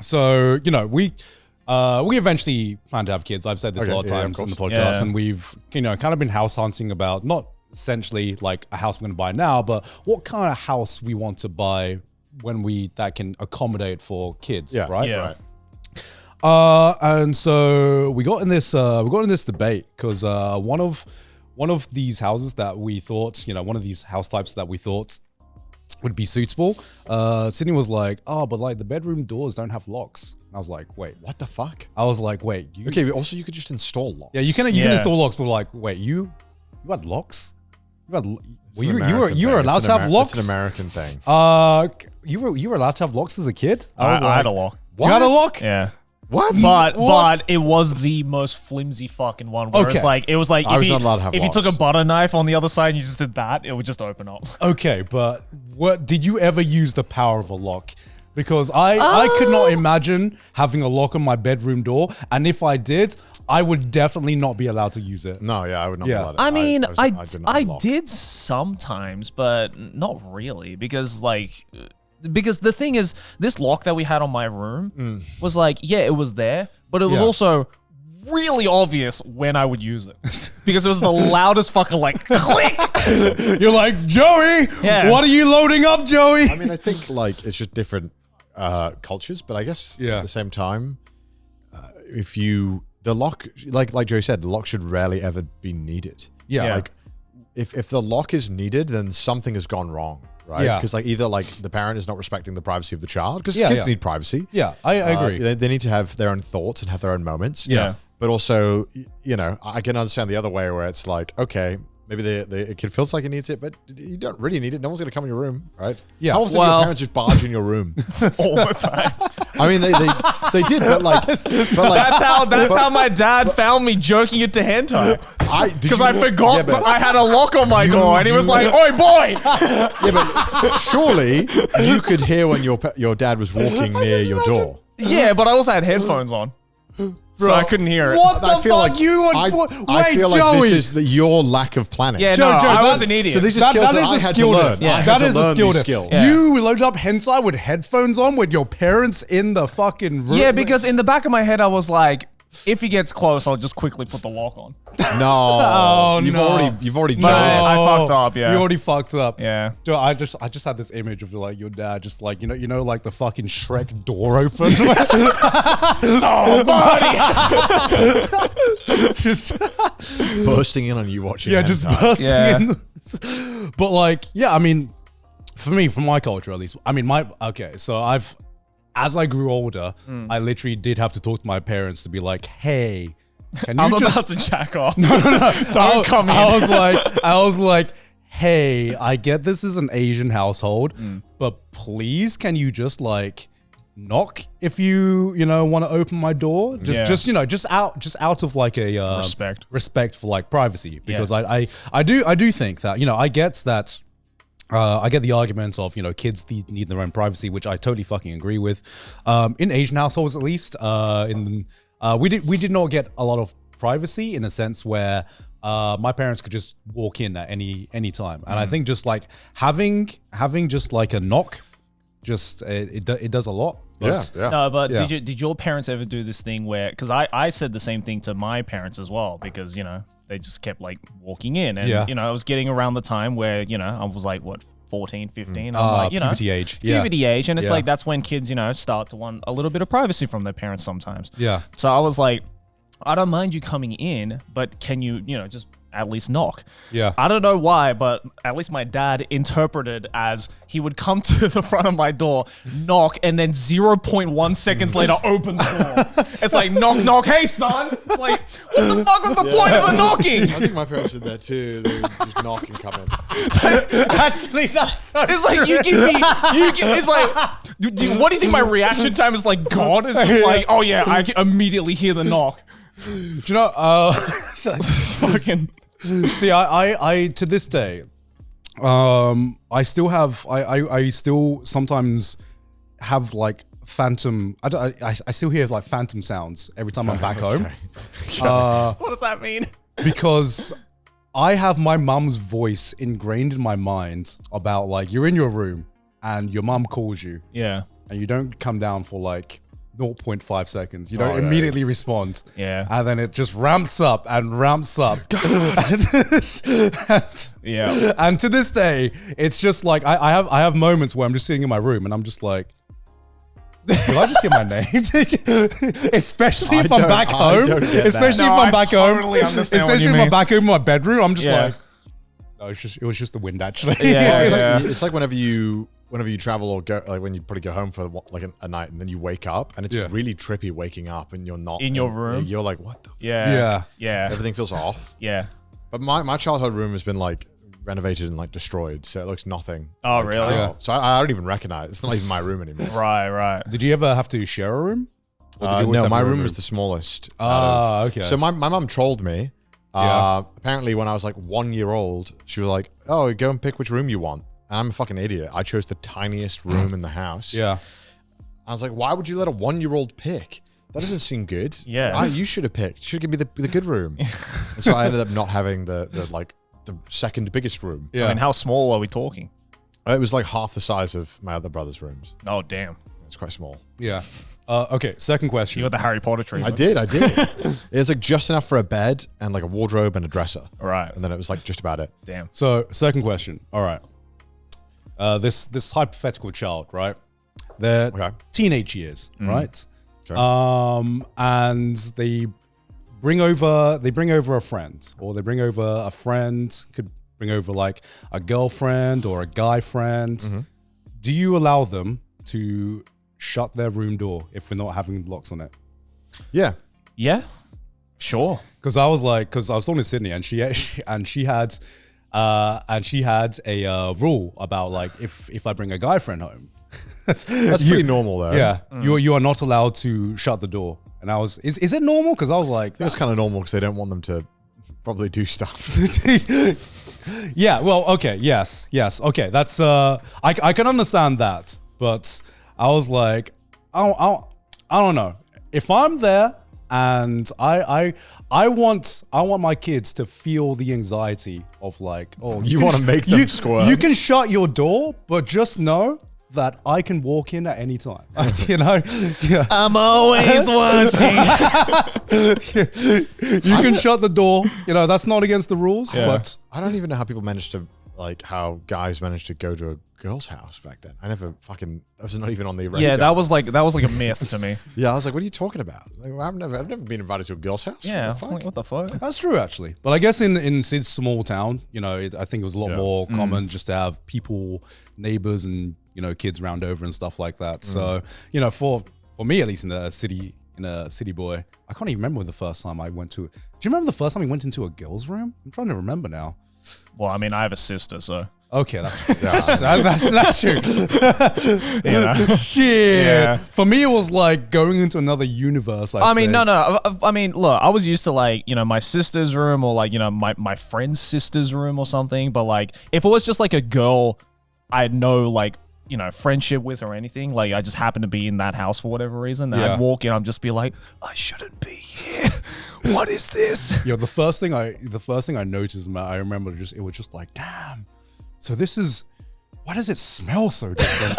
So, we eventually plan to have kids. I've said this a lot of times on the podcast, and we've, kind of been house hunting about not essentially like a house we're going to buy now, but what kind of house we want to buy that can accommodate for kids, right? Yeah. And so we got in this debate because one of these houses that we thought, one of these house types that we thought would be suitable, Sydney was like, oh, but like the bedroom doors don't have locks. And I was like, wait, what the fuck? I was like, wait. Okay, but also you could just install locks. Yeah, you can install locks, but like, wait, you had locks? You were allowed to have locks? It's an American thing. You were allowed to have locks as a kid? I had a lock. What? You had a lock? Yeah. What? But it was the most flimsy fucking one. Where it was like I was not allowed to have if you locks. took a butter knife on the other side and you just did that, it would just open up. Okay, but what did you ever use the power of a lock? Because I could not imagine having a lock on my bedroom door, and if I did, I would definitely not be allowed to use it. No, I would not be allowed to. I mean, I lock. did sometimes, but not really, because the thing is, this lock that we had on my room was like, it was there, but it was also really obvious when I would use it because it was the loudest fucking like click. You're like, Joey, what are you loading up, Joey? I mean, I think like it's just different cultures, but I guess at the same time, the lock, like Joey said, the lock should rarely ever be needed. Yeah. Like if the lock is needed, then something has gone wrong. Right? Yeah. Because like either like the parent is not respecting the privacy of the child, because kids need privacy. Yeah, I agree. They need to have their own thoughts and have their own moments. Yeah. But also, I can understand the other way where it's like, okay, maybe the kid feels like he needs it, but you don't really need it. No one's going to come in your room, right? Yeah. How often do your parents just barge in your room? All the time. I mean, they did, but like that's how my dad found me jerking it to hentai. Because I forgot I had a lock on my door, and he was like, "Oi, boy!" Yeah, but surely you could hear when your dad was walking near your door. Yeah, but I also had headphones on. So I couldn't hear it. What the fuck? Like, I feel like Joey. this is your lack of planning. Yeah, Joe, I was an idiot. So these are skills that I had to learn. Yeah. I had That to is a learn skill. these skills. Yeah. You loaded up hentai with headphones on with your parents in the fucking room. Yeah, because in the back of my head, I was like, if he gets close, I'll just quickly put the lock on. No, you've already No, I fucked up. Yeah, You already fucked up. Yeah. Dude, I just had this image of like your dad just like, like the fucking Shrek door open. Just bursting in on you watching. just hentai. bursting in. But like, I mean, for me, from my culture at least, I mean, so as I grew older, I literally did have to talk to my parents to be like, hey, can you about to jack off. No. Don't come in. I was like, hey, I get this is an Asian household, but please, can you just like knock if you want to open my door? Just out of like a respect for like privacy, because I do think that I get that. I get the argument of, kids need their own privacy, which I totally fucking agree with. In Asian households, at least, we did not get a lot of privacy in a sense where my parents could just walk in at any time, and I think just like having just like a knock, it does a lot. No, but did your parents ever do this thing where? Because I said the same thing to my parents as well, because they just kept like walking in, and I was getting around the time where I was like, what, 14, 15. I'm like, puberty age. Puberty age, and it's like that's when kids start to want a little bit of privacy from their parents sometimes. Yeah. So I was like, I don't mind you coming in, but can you just at least knock? Yeah. I don't know why, but at least my dad interpreted as he would come to the front of my door, knock, and then 0.1 seconds later open the door. It's like, knock, knock, hey son. It's like, what the fuck was the point of the knocking? I think my parents did that too. They would just knock and come in. Actually, that's so It's like it's like, what do you think my reaction time is like? God, it's just like, oh yeah, I can immediately hear the knock. Do you know? Fucking. See, I to this day, I still have, I still sometimes have like phantom. I still hear like phantom sounds every time I'm back home. What does that mean? Because I have my mum's voice ingrained in my mind about like you're in your room and your mum calls you. Yeah. And you don't come down for like zero point 0.5 seconds. You don't Oh, yeah. immediately respond. Yeah. And then it just ramps up and ramps up. Yeah. And to this day, it's just like I have moments where I'm just sitting in my room and I'm just like, did I just get my name? Especially if I'm back home. Especially if I'm back home. Especially if I'm back home in my bedroom. I'm just like, no, it was just the wind actually. It's like whenever you travel or go, like when you probably go home for like a night and then you wake up and it's really trippy waking up and you're not in your room. You're like, what the? Yeah. Everything feels off. Yeah. But my childhood room has been like renovated and like destroyed, so it looks nothing. Oh, like, really? yeah. So I don't even recognize it. It's not even my room anymore. Right. Did you ever have to share a room? Or did you always No, have my your own room was the smallest. Okay. So my mum trolled me. Apparently when I was like 1 year old, she was like, oh, go and pick which room you want. And I'm a fucking idiot. I chose the tiniest room in the house. Yeah. I was like, why would you let a 1 year old pick? That doesn't seem good. Yeah. You should have picked. You should give me the good room. And so I ended up not having the second biggest room. Yeah. I mean, how small are we talking? It was like half the size of my other brother's rooms. Oh, damn. It's quite small. Yeah. Okay, second question. You got the Harry Potter treatment. I did. It was like just enough for a bed and like a wardrobe and a dresser. Right. And then it was like just about it. Damn. So, second question. All right. This hypothetical child, right? They're teenage years, right? Okay. And they bring over a friend, or they bring over a friend, could bring over like a girlfriend or a guy friend. Do you allow them to shut their room door if we're not having locks on it? Yeah. Yeah. Sure. Because I was talking to Sydney, and she had a rule about like if I bring a guy friend home, That's pretty normal though. yeah, you are not allowed to shut the door. And I was, is it normal? Because I was like, That's kind of normal because they don't want them to probably do stuff. yeah. Well, okay, yes, okay. That's I can understand that, but I was like, I don't know if I'm there. And I want my kids to feel the anxiety of like, oh, You want to make them squirm. You can shut your door, but just know that I can walk in at any time. You know, yeah. I'm always watching. You can shut the door. You know, that's not against the rules. Yeah. But I don't even know how people managed to, like, how guys managed to go to a girl's house back then. I never fucking, that was not even on the radar. Yeah, that was like a myth to me. Yeah, I was like, what are you talking about? Like, I've never been invited to a girl's house. Yeah. What the fuck? What the fuck? that's true, actually. But I guess in Sid's small town, you know, I think it was a lot more common just to have people, neighbors, and you know, kids round over and stuff like that. So you know, for me at least, in a city boy, I can't even remember the first time I went to. Do you remember the first time we went into a girl's room? I'm trying to remember now. Well, I mean, I have a sister, so. Okay, that's true. You know? Shit. Yeah. For me, it was like going into another universe. I mean, no. I mean, look, I was used to like, you know, my sister's room or like, you know, my friend's sister's room or something. But like, if it was just like a girl I had no like, you know, friendship with or anything, like I just happened to be in that house for whatever reason, then I'd walk in, I'd just be like, I shouldn't be here. What is this? Yo, the first thing I noticed, man, I remember it was just like, damn. So this is, why does it smell so different?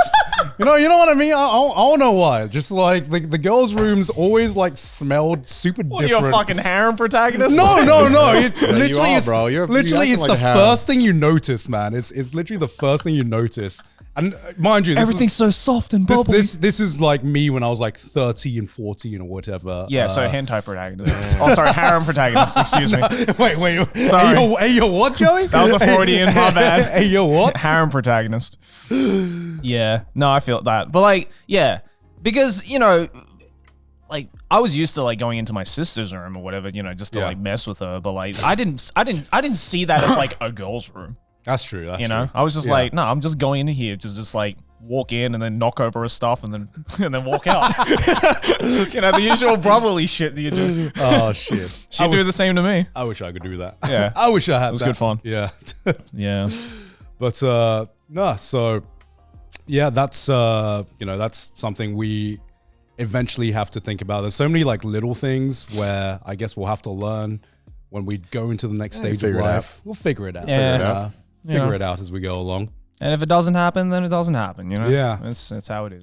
you know what I mean? I don't know why. Just like the girls' rooms always like smelled super What are different. you, a fucking harem protagonist? No. It, literally, you are, it's bro. You're literally acting it's like the a harem. first thing you notice, man. It's literally the first thing you notice. And mind you, Everything's so soft and bubbly. this is like me when I was like 13, 14 or whatever. Yeah, so hentai protagonist. Oh, sorry, harem protagonist. Excuse me. Wait. Sorry. Hey, yo, what, Joey? That was a Freudian, my bad. Hey, yo, what? Harem protagonist. Yeah, no, I feel that. But like, yeah, because, you know, like I was used to like going into my sister's room or whatever, you know, just to like mess with her. But like, I didn't see that as like a girl's room. That's true. That's You know, true. I was just like, no, I'm just going in here to just like walk in and then knock over her stuff and then walk out. You know, the usual brotherly shit that you do. Oh shit. She'd do the same to me. I wish I could do that. Yeah. I wish I had. It was good fun. Yeah. Yeah. But no, so yeah, that's you know, that's something we eventually have to think about. There's so many like little things where I guess we'll have to learn when we go into the next stage of figure it out. life. We'll figure it out. Yeah. Figure it out as we go along. And if it doesn't happen, then it doesn't happen, you know? Yeah. That's how it is.